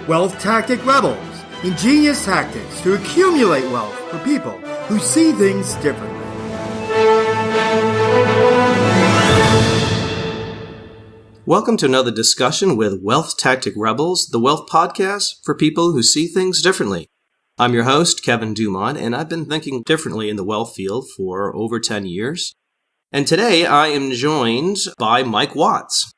Wealth Tactic Rebels, ingenious tactics to accumulate wealth for people who see things differently. Welcome to another discussion with Wealth Tactic Rebels, the wealth podcast for people who see things differently. I'm your host, Kevin Daymond, and I've been thinking differently in the wealth field for over 10 years. And today I am joined by Mike Watts.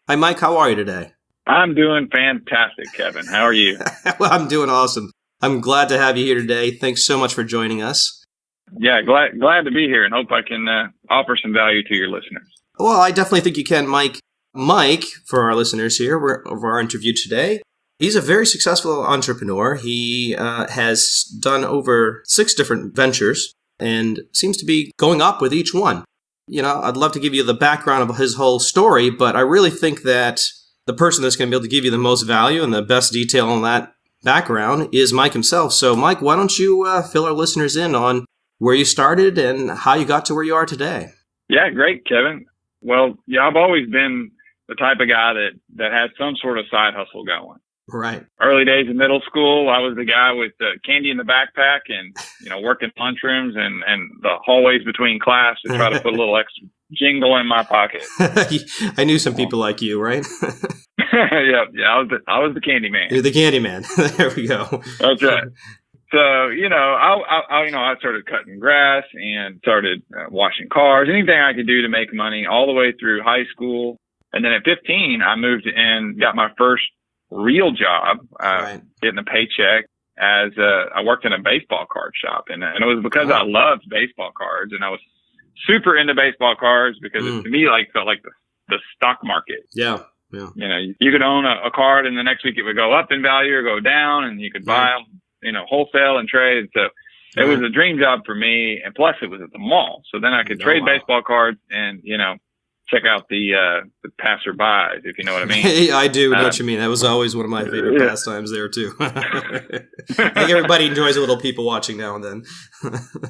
Hi, Mike. How are you today? I'm doing fantastic, Kevin. How are you? Well, I'm doing awesome. I'm glad to have you here today. Thanks so much for joining us. Yeah, glad to be here and hope I can offer some value to your listeners. Well, I definitely think you can, Mike. Mike, for our listeners here, of our interview today, he's a very successful entrepreneur. He has done over 6 different ventures and seems to be going up with each one. You know, I'd love to give you the background of his whole story, but I really think that the person that's going to be able to give you the most value and the best detail on that background is Mike himself. So, Mike, why don't you fill our listeners in on where you started and how you got to where you are today? Yeah, great, Kevin. Well, yeah, I've always been the type of guy that had some sort of side hustle going. Right. Early days in middle school, I was the guy with candy in the backpack and, working lunchrooms and the hallways between class to try to put a little extra jingle in my pocket. I knew some people like you, right? Yeah. I was the candy man. You're the candy man. There we go. That's right. So, I started cutting grass and started washing cars, anything I could do to make money all the way through high school. And then at 15, I moved and got my first real job, getting a paycheck as I worked in a baseball card shop. And it was because I loved baseball cards and I was super into baseball cards because it, to me, felt like the stock market. Yeah. You could own a card and the next week it would go up in value or go down and you could buy them, wholesale and trade. So it was a dream job for me. And plus it was at the mall. So then I could trade baseball cards and, check out the passerbys, if you know what I mean. I do know what you mean. That was always one of my favorite pastimes there, too. I think everybody enjoys a little people watching now and then.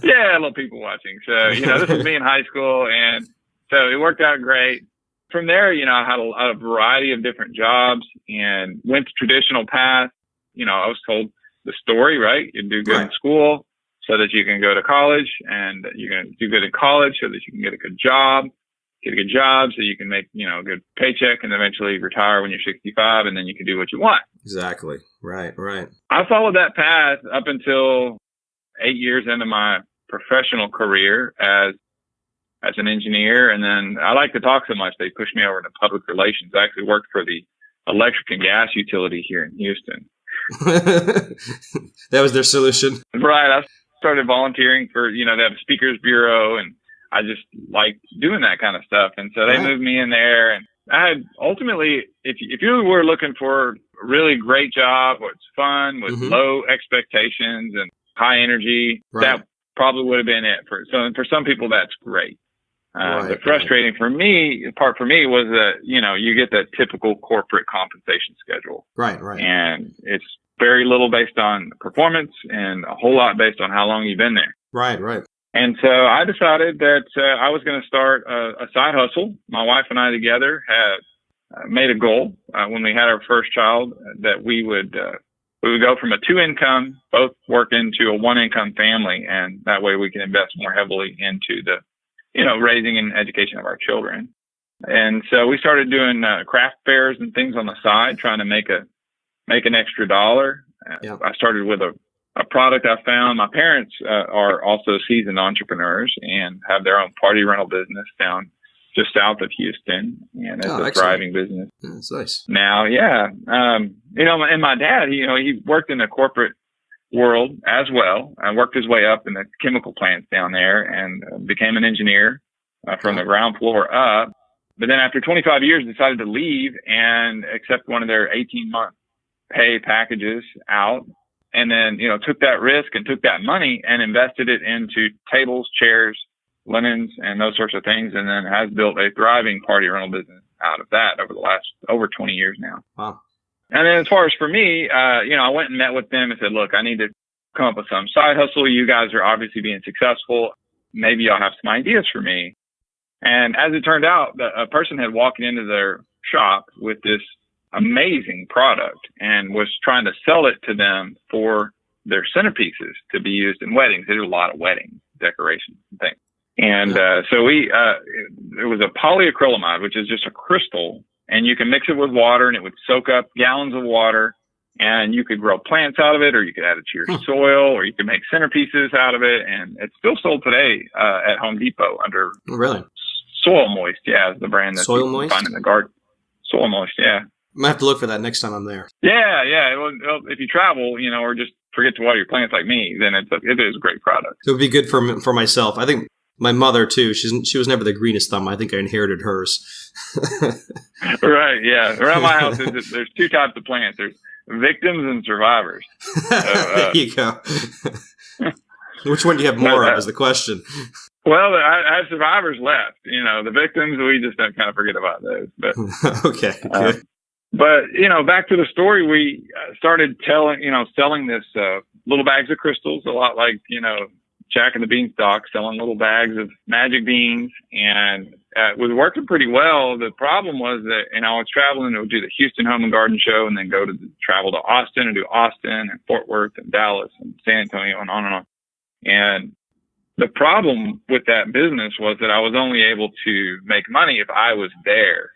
Yeah, a little people watching. So, this was me in high school, and so it worked out great. From there, I had a variety of different jobs and went the traditional path. I was told the story, right? You do good in school so that you can go to college, and you're going to do good in college so that you can get a good job. Get a good job so you can make, a good paycheck and eventually retire when you're 65 and then you can do what you want. Exactly. Right. I followed that path up until 8 years into my professional career as an engineer. And then I like to talk so much, they pushed me over to public relations. I actually worked for the electric and gas utility here in Houston. That was their solution. Right. I started volunteering for, they have a speakers bureau and I just liked doing that kind of stuff. And so they moved me in there and I had ultimately, if you were looking for a really great job, what's fun with low expectations and high energy, that probably would have been it for some people. That's great. The frustrating part for me was that, you get that typical corporate compensation schedule. Right. And it's very little based on performance and a whole lot based on how long you've been there. Right. And so I decided that I was going to start a side hustle. My wife and I together had made a goal when we had our first child that we would go from a 2-income, both work into a 1-income family. And that way we can invest more heavily into the, raising and education of our children. And so we started doing craft fairs and things on the side, trying to make an extra dollar. I started with a product I found. My parents are also seasoned entrepreneurs and have their own party rental business down just south of Houston, and it's a thriving business. That's nice. Now, and my dad, he worked in the corporate world as well. I worked his way up in the chemical plants down there and became an engineer from the ground floor up. But then after 25 years, decided to leave and accept one of their 18-month pay packages out. And then, took that risk and took that money and invested it into tables, chairs, linens, and those sorts of things. And then has built a thriving party rental business out of that over the last over 20 years now. Wow. And then as far as for me, I went and met with them and said, look, I need to come up with some side hustle. You guys are obviously being successful. Maybe y'all have some ideas for me. And as it turned out, a person had walked into their shop with this amazing product and was trying to sell it to them for their centerpieces to be used in weddings. They do a lot of wedding decorations and things. And so it was a polyacrylamide, which is just a crystal, and you can mix it with water and it would soak up gallons of water, and you could grow plants out of it, or you could add it to your soil, or you could make centerpieces out of it. And it's still sold today at Home Depot under Soil Moist. Yeah, is the brand that Soil you Moist? can find in the garden. Soil Moist, yeah. I might have to look for that next time I'm there. Yeah. Well, if you travel, or just forget to water your plants like me, then it is a great product. It would be good for myself. I think my mother too. She was never the greenest thumb. I think I inherited hers. Right. Yeah. Around my house, there's two types of plants. There's victims and survivors. There you go. Which one do you have more of is the question. Well, I have survivors left. The victims, we just don't kind of forget about those. But okay, good. But back to the story, we started selling this little bags of crystals, a lot like Jack and the Beanstalk, selling little bags of magic beans, and it was working pretty well. The problem was that I was traveling to do the Houston Home and Garden Show, and then travel to Austin and do Austin and Fort Worth and Dallas and San Antonio and on and on. And the problem with that business was that I was only able to make money if I was there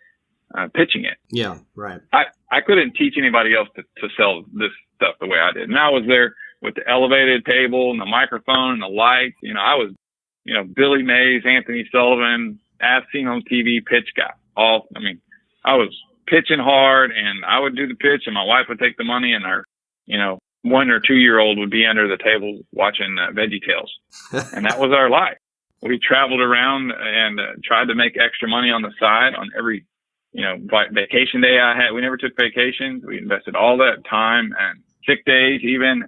pitching it. Yeah, right. I couldn't teach anybody else to sell this stuff the way I did. And I was there with the elevated table and the microphone and the lights. I was, Billy Mays, Anthony Sullivan, as seen on TV pitch guy. I was pitching hard, and I would do the pitch, and my wife would take the money, and our, 1 or 2 year old would be under the table watching Veggie Tales. And that was our life. We traveled around and tried to make extra money on the side on every, vacation day I had. We never took vacations. We invested all that time and sick days, even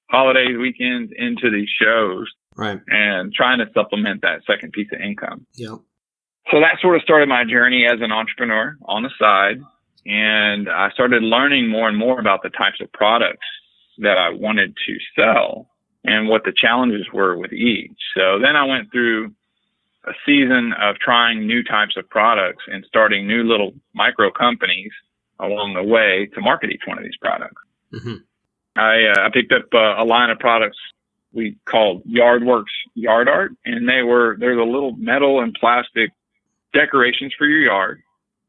holidays, weekends into these shows. Right. And trying to supplement that second piece of income. Yeah. So that sort of started my journey as an entrepreneur on the side. And I started learning more and more about the types of products that I wanted to sell and what the challenges were with each. So then I went through a season of trying new types of products and starting new little micro companies along the way to market each one of these products. Mm-hmm. I picked up a line of products we called Yardworks Yard Art, and they're the little metal and plastic decorations for your yard,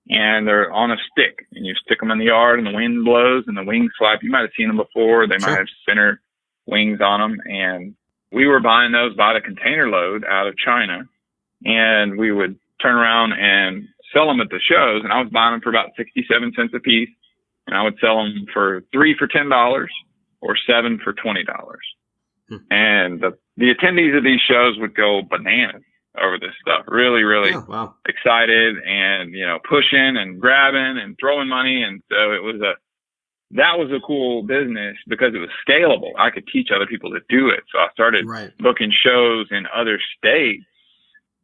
and they're on a stick, and you stick them in the yard, and the wind blows, and the wings flap. You might have seen them before. They might have center wings on them, and we were buying those by the container load out of China, and we would turn around and sell them at the shows, and I was buying them for about 67 cents a piece, and I would sell them for 3 for $10 or 7 for $20. And the attendees of these shows would go bananas over this stuff, really, really excited and, pushing and grabbing and throwing money. And so that was a cool business because it was scalable. I could teach other people to do it. So I started booking shows in other states,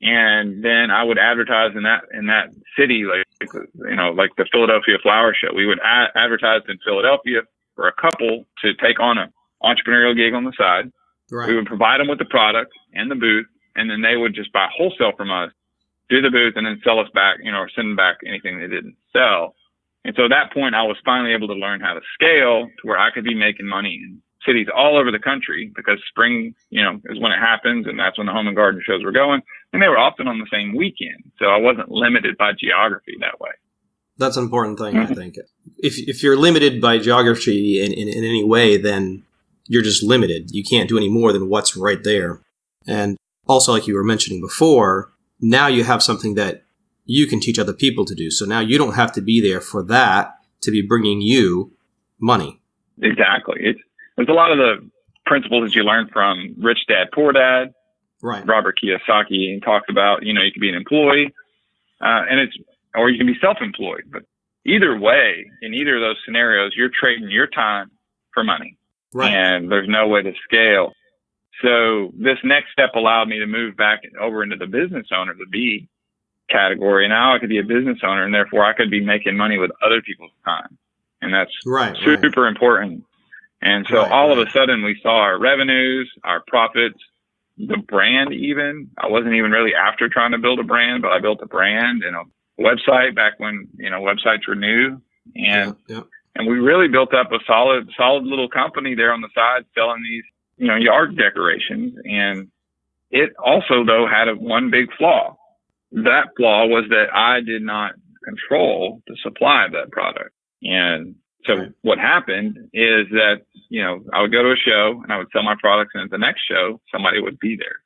and then I would advertise in that city, like the Philadelphia Flower Show. We would advertise in Philadelphia for a couple to take on an entrepreneurial gig on the side. Right. We would provide them with the product and the booth, and then they would just buy wholesale from us, do the booth, and then sell us back, or send them back anything they didn't sell. And so at that point, I was finally able to learn how to scale to where I could be making money in cities all over the country, because spring, is when it happens, and that's when the home and garden shows were going, and they were often on the same weekend. So I wasn't limited by geography that way. That's an important thing, I think. If you're limited by geography in any way, then you're just limited. You can't do any more than what's right there. And also, like you were mentioning before, now you have something that you can teach other people to do. So now you don't have to be there for that to be bringing you money. Exactly. There's a lot of the principles that you learn from Rich Dad, Poor Dad. Right. Robert Kiyosaki talks about, you could be an employee, or you can be self-employed. But either way, in either of those scenarios, you're trading your time for money. Right. And there's no way to scale. So this next step allowed me to move back over into the business owner, the B category. Now I could be a business owner, and therefore I could be making money with other people's time. And that's super important. And so all of a sudden we saw our revenues, our profits, the brand even. I wasn't even really after trying to build a brand, but I built a brand and a website back when, websites were new. And Yeah. and we really built up a solid little company there on the side selling these, yard decorations. And it also, though, had one big flaw. That flaw was that I did not control the supply of that product. And so what happened is that, I would go to a show and I would sell my products, and at the next show, somebody would be there.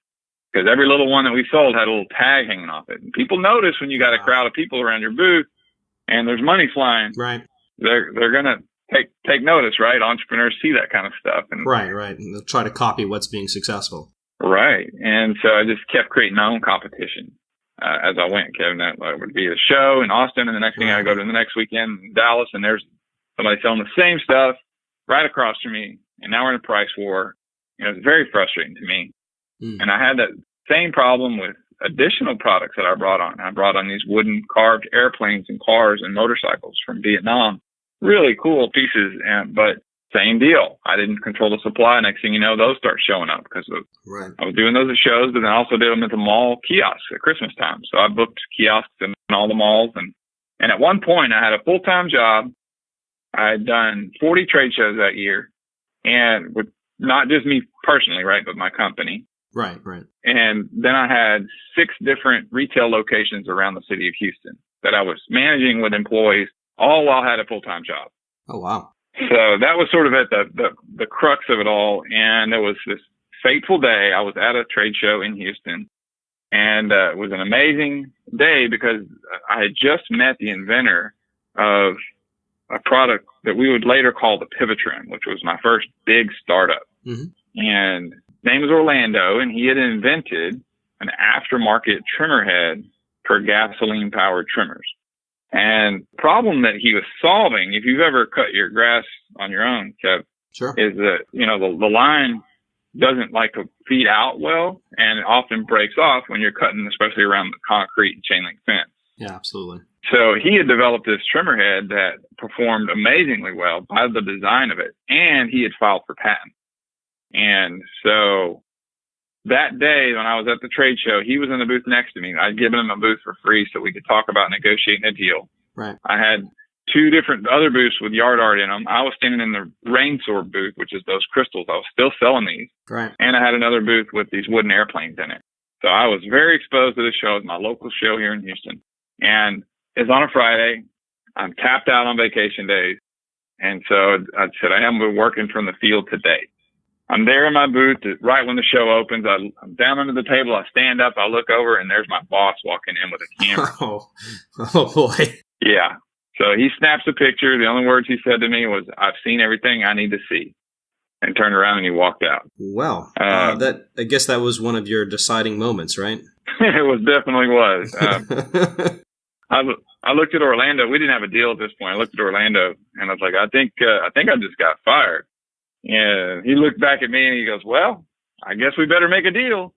Because every little one that we sold had a little tag hanging off it. And people notice when you got a crowd of people around your booth and there's money flying. Right. They're gonna take notice, right? Entrepreneurs see that kind of stuff. And right. And they'll try to copy what's being successful. Right. And so I just kept creating my own competition as I went, Kevin. That would be a show in Austin, and the next thing I go to the next weekend in Dallas, and there's somebody selling the same stuff right across from me. And now we're in a price war. It's very frustrating to me. And I had that same problem with additional products that I brought on. I brought on these wooden carved airplanes and cars and motorcycles from Vietnam. Really cool pieces, but same deal. I didn't control the supply. Next thing you know, those start showing up because I was doing those at shows, but then I also did them at the mall kiosks at Christmas time. So I booked kiosks in all the malls. And at one point, I had a full-time job. I had done 40 trade shows that year, and with not just me personally, right, but my company. Right. And then I had 6 different retail locations around the city of Houston that I was managing with employees, all while I had a full-time job. Oh, wow. So that was sort of at the crux of it all. And it was this fateful day. I was at a trade show in Houston, and it was an amazing day because I had just met the inventor of a product that we would later call the Pivotrim, which was my first big startup. And his name was Orlando, and he had invented an aftermarket trimmer head for gasoline powered trimmers. And the problem that he was solving, if you've ever cut your grass on your own, Kev, is that, the line doesn't like to feed out well, and it often breaks off when you're cutting, especially around the concrete and chain link fence. Yeah, absolutely. So he had developed this trimmer head that performed amazingly well by the design of it, and he had filed for patent. And so that day when I was at the trade show, he was in the booth next to me. I'd given him a booth for free so we could talk about negotiating a deal. Right. I had 2 different other booths with yard art in them. I was standing in the rain sword booth, which is those crystals. I was still selling these. Right. And I had another booth with these wooden airplanes in it. So I was very exposed to the show. It was my local show here in Houston. And it's on a Friday. I'm tapped out on vacation days. And so I said, I haven't been working from the field today. I'm there in my booth right when the show opens. I'm down under the table. I stand up. I look over, and there's my boss walking in with a camera. Oh boy. Yeah. So he snaps a picture. The only words he said to me was, "I've seen everything I need to see," and turned around and he walked out. Well, I guess that was one of your deciding moments, right? It definitely was. I looked at Orlando. We didn't have a deal at this point. I looked at Orlando, and I was like, I think I just got fired. And he looked back at me and he goes, "Well, I guess we better make a deal."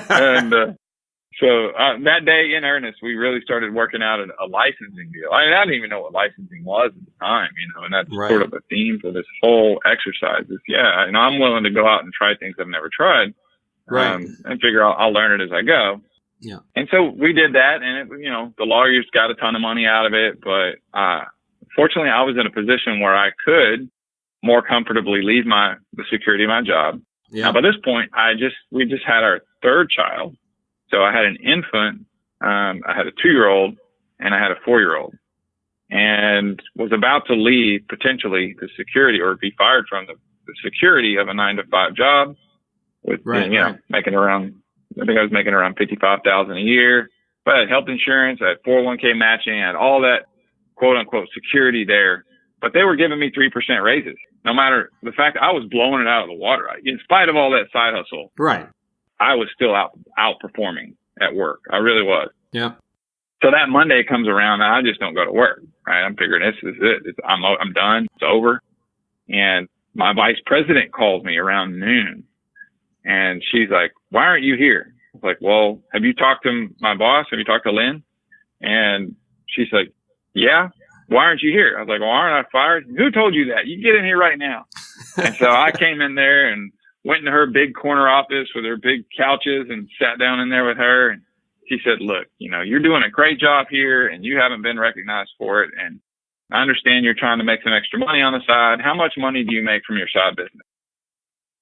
And so that day, in earnest, we really started working out a licensing deal. I didn't even know what licensing was at the time, and that's sort of a theme for this whole exercise. Is I'm willing to go out and try things I've never tried, and figure I'll learn it as I go. Yeah. And so we did that, and the lawyers got a ton of money out of it, but fortunately, I was in a position where I could more comfortably leave the security of my job. Yeah. Now, by this point, we just had our 3rd child. So I had an infant, I had a 2-year-old, and I had a 4-year-old, and was about to leave potentially the security or be fired from the security of a 9-to-5 job with, making around, I think I was making around $55,000 a year, but I had health insurance, I had 401k matching, I had all that quote unquote security there, but they were giving me 3% raises. No matter the fact that I was blowing it out of the water, in spite of all that side hustle. Right. I was still outperforming at work. I really was. Yeah. So that Monday comes around, and I just don't go to work. Right. I'm figuring this is it. I'm done. It's over. And my vice president calls me around noon, and she's like, "Why aren't you here?" I was like, "Well, have you talked to my boss? Have you talked to Lynn?" And she's like, "Yeah. Why aren't you here?" I was like, "Well, aren't I fired?" "Who told you that? You get in here right now." And so I came in there and went into her big corner office with her big couches and sat down in there with her. And she said, "Look, you're doing a great job here, and you haven't been recognized for it. And I understand you're trying to make some extra money on the side. How much money do you make from your side business?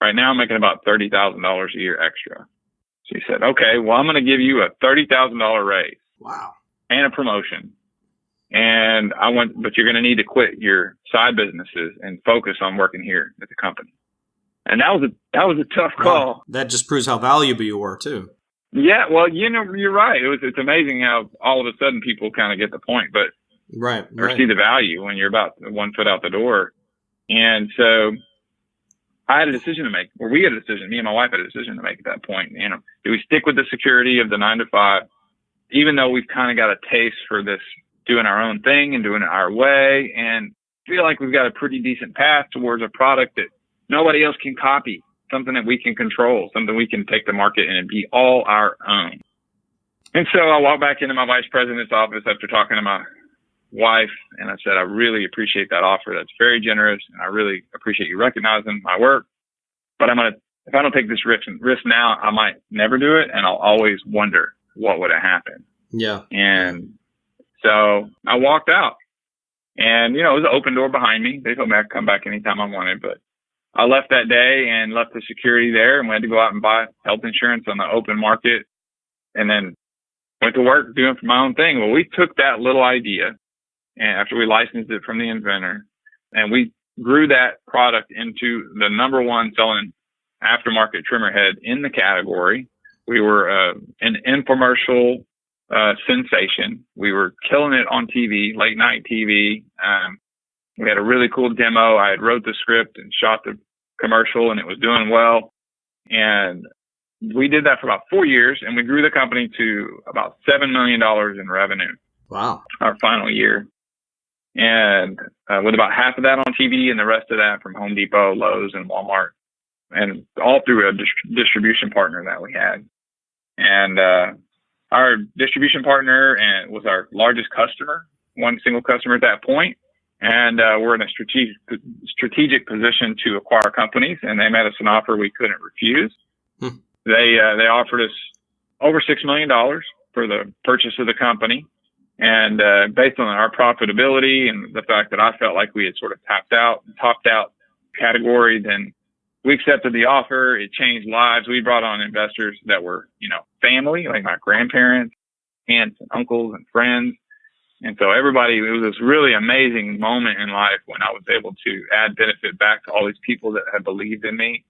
Right now I'm making about $30,000 a year extra. She said, okay, well, I'm going to give you a $30,000 raise. Wow. And a promotion. And but you're going to need to quit your side businesses and focus on working here at the company. And that was a tough call. Wow. That just proves how valuable you were too. Yeah, well, you're right. It's amazing how all of a sudden people kind of get the point, but right. or see the value when you're about 1 foot out the door. And so I had a decision to make, or we had a decision. Me and my wife had a decision to make at that point. Do we stick with the security of the 9 to 5, even though we've kind of got a taste for this, doing our own thing and doing it our way, and feel like we've got a pretty decent path towards a product that nobody else can copy, something that we can control, something we can take to market and be all our own. And so I walked back into my vice president's office after talking to my wife, and I said, I really appreciate that offer. That's very generous, and I really appreciate you recognizing my work. But if I don't take this risk now, I might never do it, and I'll always wonder what would have happened. Yeah. And so I walked out, and, it was an open door behind me. They told me I could come back anytime I wanted, but I left that day and left the security there and went to go out and buy health insurance on the open market, and then went to work doing my own thing. Well, we took that little idea, and after we licensed it from the inventor, and we grew that product into the number one selling aftermarket trimmer head in the category. We were an infomercial sensation. We were killing it on TV, late night TV. We had a really cool demo. I had wrote the script and shot the commercial, and it was doing well. And we did that for about 4 years, and we grew the company to about $7 million in revenue. Wow. Our final year. And with about half of that on TV and the rest of that from Home Depot, Lowe's, and Walmart, and all through a distribution partner that we had. And our distribution partner was our largest customer, one single customer at that point. And we're in a strategic position to acquire companies, and they made us an offer we couldn't refuse. They offered us over $6 million for the purchase of the company. And based on our profitability and the fact that I felt like we had sort of topped out category, then we accepted the offer. It changed lives. We brought on investors that were, family, like my grandparents, aunts and uncles and friends. And so everybody, it was this really amazing moment in life when I was able to add benefit back to all these people that had believed in me.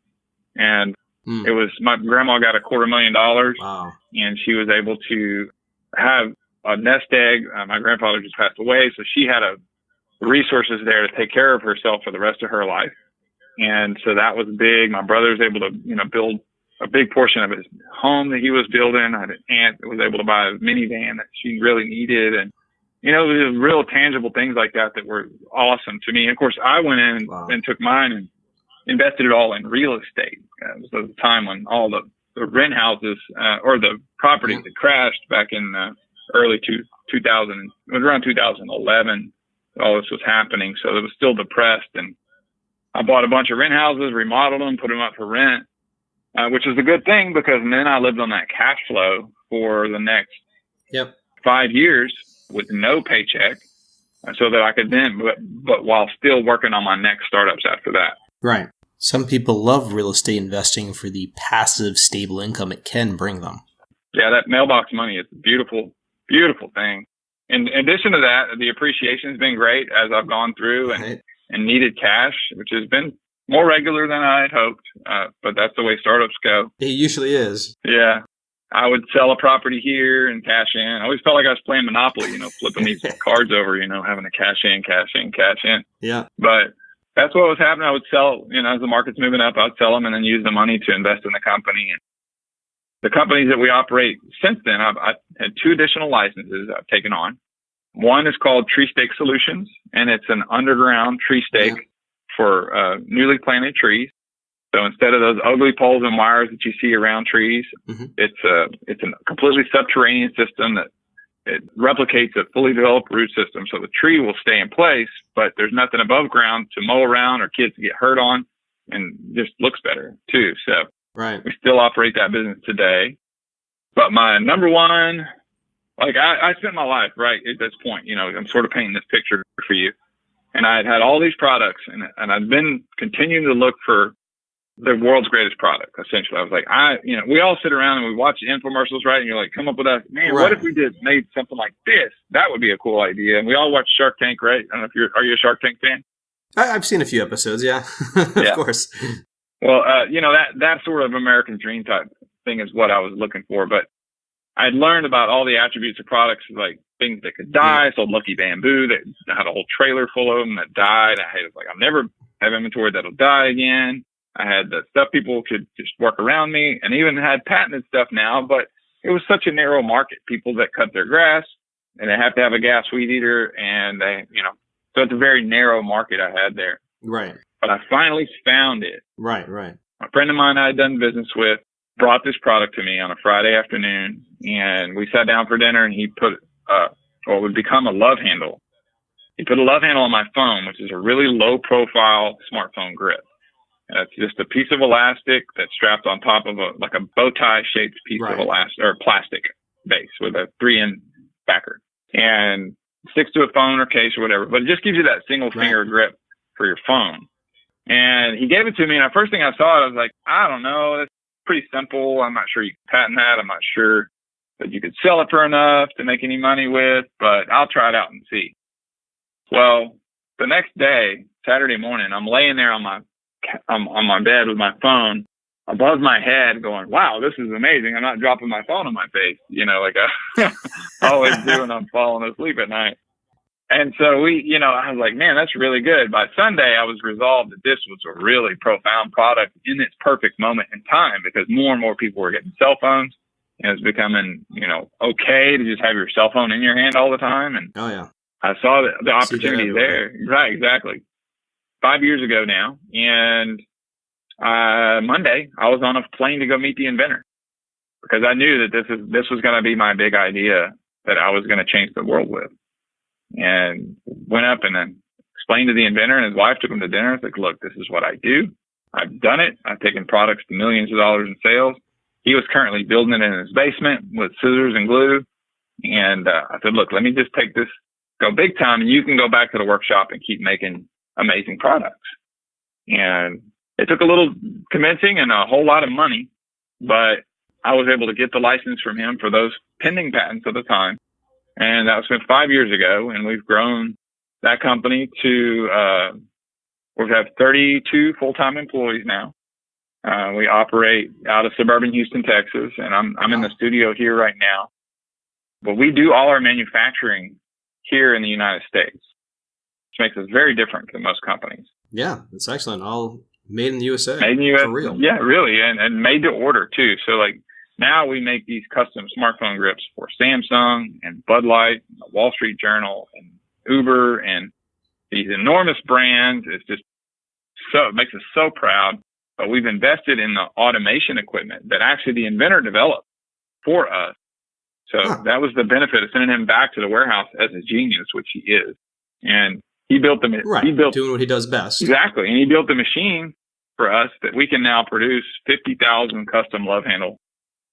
And it was, my grandma got $250,000. Wow. And she was able to have a nest egg. My grandfather just passed away, so she had resources there to take care of herself for the rest of her life. And so that was big. My brother was able to, build a big portion of his home that he was building. I had an aunt that was able to buy a minivan that she really needed. And, it was real tangible things like that were awesome to me. And of course, I went in and took mine and invested it all in real estate. It was a time when all the rent houses or the properties that crashed back in early 2000. It was around 2011. All this was happening. So it was still depressed. And I bought a bunch of rent houses, remodeled them, put them up for rent, which was a good thing because then I lived on that cash flow for the next 5 years with no paycheck, so that I could then, but while still working on my next startups after that. Right. Some people love real estate investing for the passive, stable income it can bring them. Yeah, that mailbox money is a beautiful, beautiful thing. In addition to that, the appreciation has been great as I've gone through and needed cash, which has been more regular than I had hoped. But that's the way startups go. It usually is. Yeah. I would sell a property here and cash in. I always felt like I was playing Monopoly, flipping these cards over, having to cash in, cash in, cash in. Yeah. But that's what was happening. I would sell, as the market's moving up, I'd sell them and then use the money to invest in the company. And the companies that we operate since then, I've had 2 additional licenses I've taken on. One is called Tree Stake Solutions, and it's an underground tree stake for newly planted trees. So instead of those ugly poles and wires that you see around trees, it's a completely subterranean system that it replicates a fully developed root system. So the tree will stay in place, but there's nothing above ground to mow around or kids to get hurt on, and just looks better too. So we still operate that business today. But my number one, I spent my life right at this point, I'm sort of painting this picture for you. And I had all these products, and I'd been continuing to look for the world's greatest product, essentially. I was like, we all sit around and we watch the infomercials, right? And you're like, come up with that, man, what if we made something like this? That would be a cool idea. And we all watch Shark Tank, right? I don't know if are you a Shark Tank fan? I've seen a few episodes, yeah. Of course. Well, that sort of American dream type thing is what I was looking for. But I'd learned about all the attributes of products, like things that could die. I sold Lucky Bamboo that had a whole trailer full of them that died. I'll never have inventory that'll die again. I had the stuff people could just work around me, and even had patented stuff now, but it was such a narrow market. People that cut their grass, and they have to have a gas weed eater, and so it's a very narrow market I had there. Right. But I finally found it. Right. A friend of mine I had done business with brought this product to me on a Friday afternoon, and we sat down for dinner, and he put what would become a LoveHandle. He put a LoveHandle on my phone, which is a really low profile smartphone grip. And it's just a piece of elastic that's strapped on top of a bow tie shaped piece of elastic or plastic base with a 3-in backer, and sticks to a phone or case or whatever, but it just gives you that single finger grip for your phone. And he gave it to me, and the first thing I saw, I was like, I don't know, that's pretty simple. I'm not sure you can patent that. I'm not sure that you could sell it for enough to make any money with, but I'll try it out and see. Well, the next day, Saturday morning, I'm laying there on my bed with my phone above my head going, wow, this is amazing. I'm not dropping my phone on my face, like I always do when I'm falling asleep at night. And so I was like, man, that's really good. By Sunday, I was resolved that this was a really profound product in its perfect moment in time, because more and more people were getting cell phones, and it's becoming, okay to just have your cell phone in your hand all the time. And I saw the opportunity there. Right, exactly. 5 years ago now. And Monday, I was on a plane to go meet the inventor, because I knew that this was going to be my big idea that I was going to change the world with. And went up and then explained to the inventor, and his wife took him to dinner. I was like, look, this is what I do. I've done it. I've taken products to millions of dollars in sales. He was currently building it in his basement with scissors and glue. And I said, look, let me just take this, go big time, and you can go back to the workshop and keep making amazing products. And it took a little convincing and a whole lot of money, but I was able to get the license from him for those pending patents at the time. And that was spent 5 years ago, and we've grown that company to, we have 32 full-time employees now. We operate out of suburban Houston, Texas, and I'm in the studio here right now. But we do all our manufacturing here in the United States, which makes us very different than most companies. Yeah, that's excellent. All made in the USA. Made in the US, for real. Yeah, really, and made to order too. So now we make these custom smartphone grips for Samsung and Bud Light, and the Wall Street Journal, and Uber, and these enormous brands. It's just it makes us so proud. But we've invested in the automation equipment that actually the inventor developed for us. So that was the benefit of sending him back to the warehouse as a genius, which he is. And he built doing what he does best. Exactly. And he built the machine for us that we can now produce 50,000 custom LoveHandle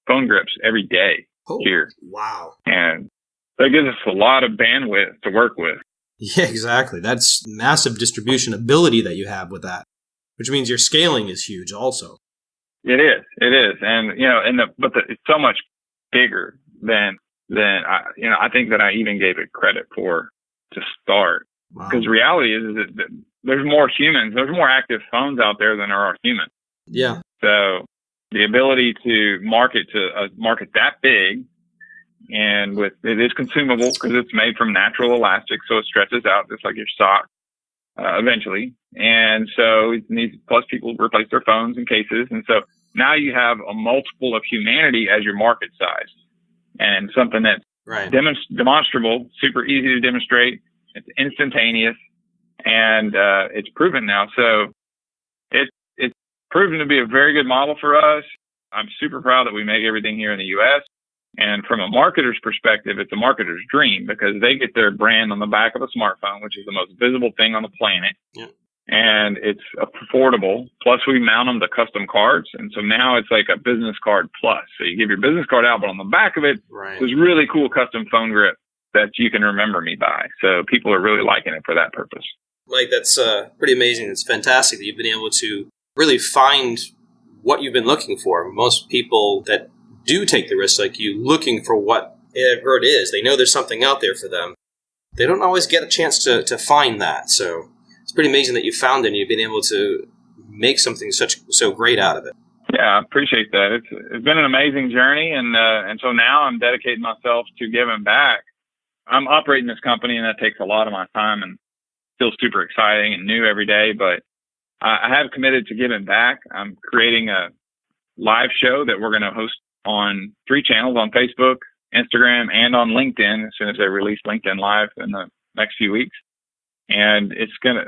phone grips every day here. Wow. And that gives us a lot of bandwidth to work with. Yeah, exactly. That's massive distribution ability that you have with that, which means your scaling is huge also. It is. And, it's so much bigger than I think that I even gave it credit for to start. Because reality is that there's more humans, there's more active phones out there than there are humans. Yeah. So the ability to market to a market that big, and it is consumable because it's made from natural elastic, so it stretches out just like your sock eventually. And so it needs, plus people replace their phones and cases. And so now you have a multiple of humanity as your market size, and something that's demonstrable, super easy to demonstrate. It's instantaneous, and it's proven now. So it's proven to be a very good model for us. I'm super proud that we make everything here in the U.S. And from a marketer's perspective, it's a marketer's dream because they get their brand on the back of a smartphone, which is the most visible thing on the planet. Yeah. And it's affordable. Plus, we mount them to custom cards. And so now it's like a business card plus. So you give your business card out, but on the back of it, there's really cool custom phone grip that you can remember me by. So people are really liking it for that purpose. Mike, that's pretty amazing. It's fantastic that you've been able to really find what you've been looking for. Most people that do take the risk like you, looking for whatever it is, they know there's something out there for them. They don't always get a chance to find that. So it's pretty amazing that you found it and you've been able to make something so great out of it. Yeah, I appreciate that. It's been an amazing journey, and so now I'm dedicating myself to giving back. I'm operating this company, and that takes a lot of my time, and feels super exciting and new every day. But I have committed to giving back. I'm creating a live show that we're going to host on 3 channels: on Facebook, Instagram, and on LinkedIn. As soon as they release LinkedIn Live in the next few weeks, and it's gonna,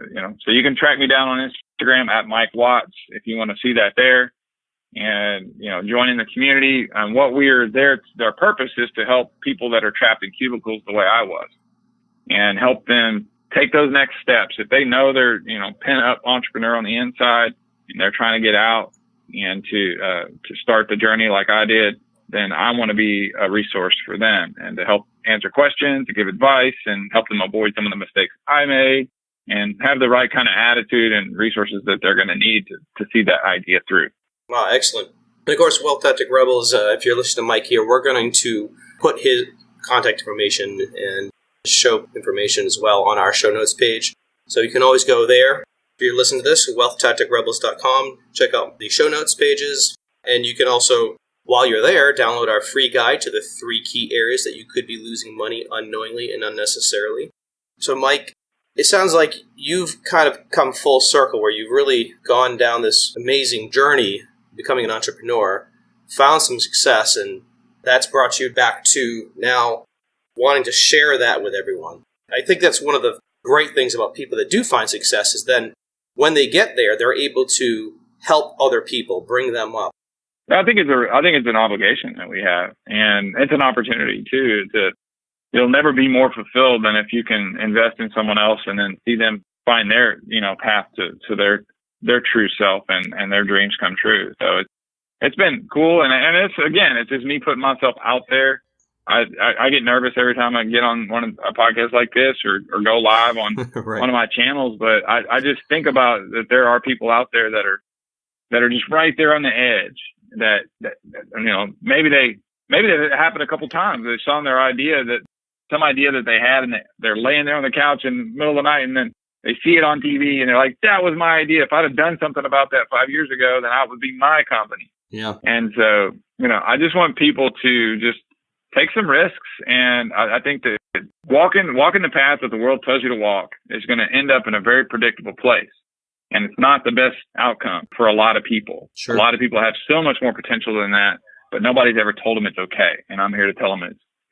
so you can track me down on Instagram at Mike Watts if you want to see that there. And, joining the community. And what we're there, our purpose is to help people that are trapped in cubicles the way I was, and help them take those next steps. If they know they're, pent up entrepreneur on the inside and they're trying to get out and to start the journey like I did, then I want to be a resource for them and to help answer questions, to give advice and help them avoid some of the mistakes I made and have the right kind of attitude and resources that they're going to need to see that idea through. Wow, excellent. And of course, Wealth Tactic Rebels, if you're listening to Mike here, we're going to put his contact information and show information as well on our show notes page. So you can always go there. If you're listening to this, wealthtacticrebels.com, check out the show notes pages. And you can also, while you're there, download our free guide to the 3 key areas that you could be losing money unknowingly and unnecessarily. So Mike, it sounds like you've kind of come full circle where you've really gone down this amazing journey becoming an entrepreneur, found some success, and that's brought you back to now wanting to share that with everyone. I think that's one of the great things about people that do find success is then when they get there, they're able to help other people, bring them up. I think it's an obligation that we have, and it's an opportunity too. You'll never be more fulfilled than if you can invest in someone else and then see them find their path to their true self and their dreams come true. So it's been cool, and it's just me putting myself out there. I get nervous every time I get on a podcast like this or go live on right. one of my channels, but I just think about that there are people out there that are just right there on the edge. That maybe that happened a couple times. They saw some idea that they had, and they're laying there on the couch in the middle of the night, and then they see it on TV, and they're like, "That was my idea. If I'd have done something about that 5 years ago, then that would be my company." Yeah. And so, I just want people to just take some risks, and I think that walking the path that the world tells you to walk is going to end up in a very predictable place. And it's not the best outcome for a lot of people. Sure. A lot of people have so much more potential than that, but nobody's ever told them it's okay. And I'm here to tell them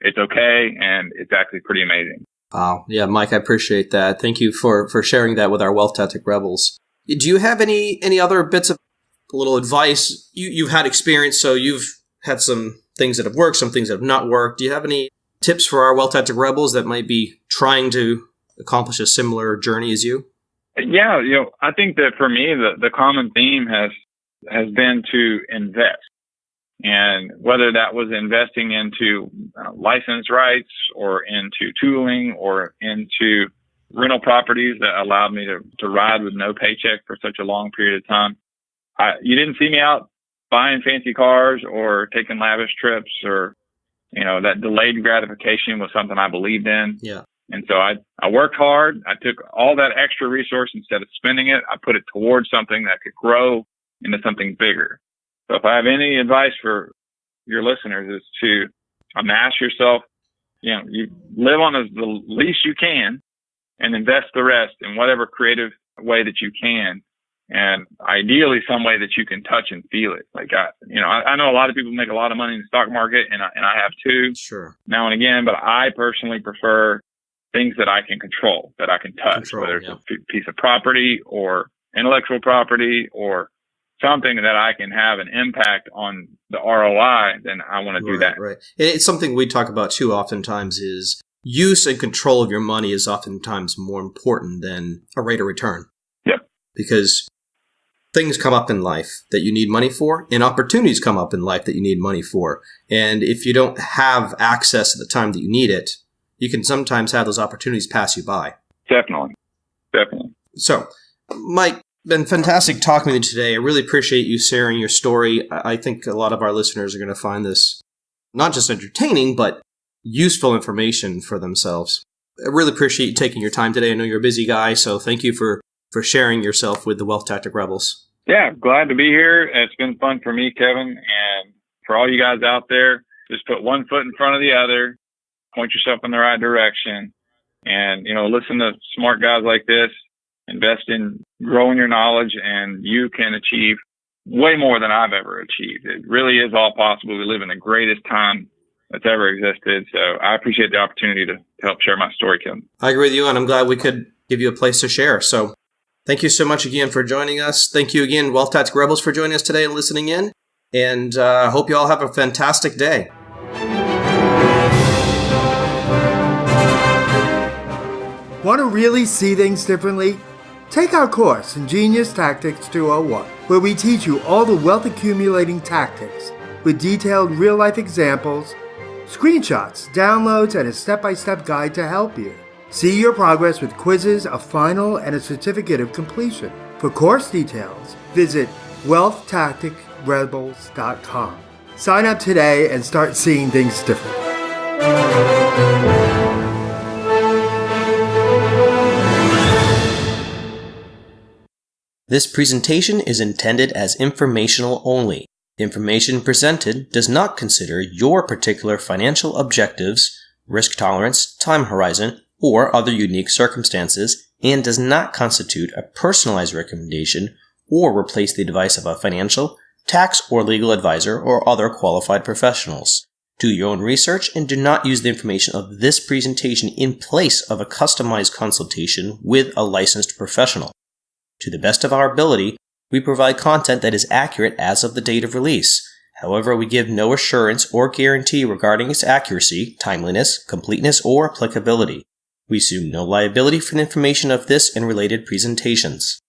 it's okay, and it's actually pretty amazing. Wow. Yeah, Mike, I appreciate that. Thank you for sharing that with our Wealth Tactic Rebels. Do you have any other bits of little advice? You've had experience, so you've had some things that have worked, some things that have not worked. Do you have any tips for our Wealth Tactic Rebels that might be trying to accomplish a similar journey as you? Yeah, I think that for me, the common theme has been to invest. And whether that was investing into license rights or into tooling or into rental properties that allowed me to ride with no paycheck for such a long period of time. You didn't see me out buying fancy cars or taking lavish trips, or, that delayed gratification was something I believed in. Yeah. And so I worked hard. I took all that extra resource, instead of spending it, I put it towards something that could grow into something bigger. So if I have any advice for your listeners, is to amass yourself, you live on the least you can and invest the rest in whatever creative way that you can. And ideally some way that you can touch and feel it. Like, I know a lot of people make a lot of money in the stock market, and I have too, sure, now and again, but I personally prefer things that I can control, that I can touch, whether it's a piece of property or intellectual property or something that I can have an impact on the ROI, then I want to do that. Right. It's something we talk about too oftentimes is use and control of your money is oftentimes more important than a rate of return. Yep. Because things come up in life that you need money for, and opportunities come up in life that you need money for. And if you don't have access at the time that you need it, you can sometimes have those opportunities pass you by. Definitely. So, Mike, been fantastic talking with you today. I really appreciate you sharing your story. I think a lot of our listeners are going to find this not just entertaining, but useful information for themselves. I really appreciate you taking your time today. I know you're a busy guy, so thank you for sharing yourself with the Wealth Tactic Rebels. Yeah, glad to be here. It's been fun for me, Kevin, and for all you guys out there. Just put one foot in front of the other, point yourself in the right direction, and, listen to smart guys like this, invest in growing your knowledge, and you can achieve way more than I've ever achieved. It really is all possible. We live in the greatest time that's ever existed. So I appreciate the opportunity to help share my story, Kevin. I agree with you, and I'm glad we could give you a place to share. So thank you so much again for joining us. Thank you again, Wealth Tactic Rebels, for joining us today and listening in. And I hope you all have a fantastic day. Want to really see things differently? Take our course, Ingenious Tactics 201, where we teach you all the wealth accumulating tactics with detailed real-life examples, screenshots, downloads, and a step-by-step guide to help you. See your progress with quizzes, a final, and a certificate of completion. For course details, visit wealthtacticrebels.com. Sign up today and start seeing things differently. This presentation is intended as informational only. The information presented does not consider your particular financial objectives, risk tolerance, time horizon, or other unique circumstances, and does not constitute a personalized recommendation or replace the advice of a financial, tax, or legal advisor or other qualified professionals. Do your own research and do not use the information of this presentation in place of a customized consultation with a licensed professional. To the best of our ability, we provide content that is accurate as of the date of release. However, we give no assurance or guarantee regarding its accuracy, timeliness, completeness, or applicability. We assume no liability for the information of this and related presentations.